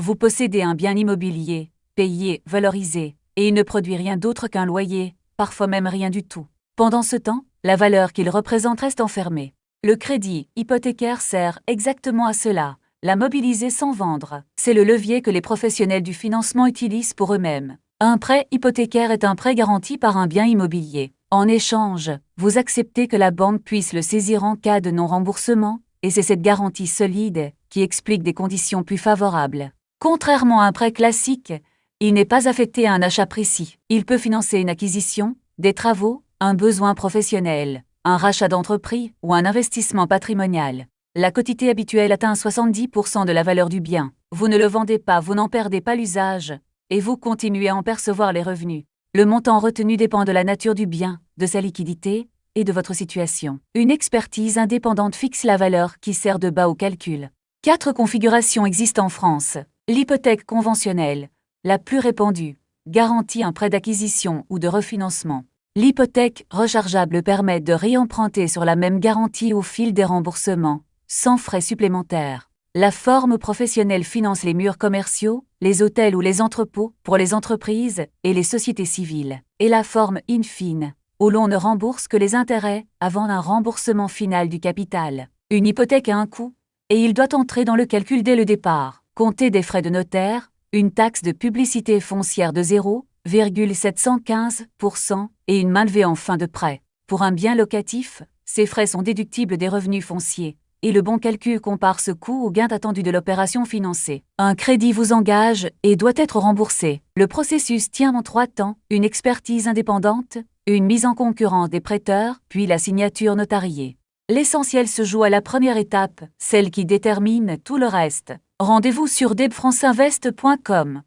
Vous possédez un bien immobilier, payé, valorisé, et il ne produit rien d'autre qu'un loyer, parfois même rien du tout. Pendant ce temps, la valeur qu'il représente reste enfermée. Le crédit hypothécaire sert exactement à cela, la mobiliser sans vendre. C'est le levier que les professionnels du financement utilisent pour eux-mêmes. Un prêt hypothécaire est un prêt garanti par un bien immobilier. En échange, vous acceptez que la banque puisse le saisir en cas de non-remboursement, et c'est cette garantie solide qui explique des conditions plus favorables. Contrairement à un prêt classique, il n'est pas affecté à un achat précis. Il peut financer une acquisition, des travaux, un besoin professionnel, un rachat d'entreprise ou un investissement patrimonial. La quotité habituelle atteint 70% de la valeur du bien. Vous ne le vendez pas, vous n'en perdez pas l'usage, et vous continuez à en percevoir les revenus. Le montant retenu dépend de la nature du bien, de sa liquidité et de votre situation. Une expertise indépendante fixe la valeur qui sert de bas au calcul. 4 configurations existent en France. L'hypothèque conventionnelle, la plus répandue, garantit un prêt d'acquisition ou de refinancement. L'hypothèque rechargeable permet de réemprunter sur la même garantie au fil des remboursements, sans frais supplémentaires. La forme professionnelle finance les murs commerciaux, les hôtels ou les entrepôts pour les entreprises et les sociétés civiles. Et la forme in fine, où l'on ne rembourse que les intérêts avant un remboursement final du capital. Une hypothèque a un coût, et il doit entrer dans le calcul dès le départ. Comptez des frais de notaire, une taxe de publicité foncière de 0,715% et une mainlevée en fin de prêt. Pour un bien locatif, ces frais sont déductibles des revenus fonciers, et le bon calcul compare ce coût au gain attendu de l'opération financée. Un crédit vous engage et doit être remboursé. Le processus tient en 3 temps, une expertise indépendante, une mise en concurrence des prêteurs, puis la signature notariée. L'essentiel se joue à la première étape, celle qui détermine tout le reste. Rendez-vous sur debfranceinvest.com.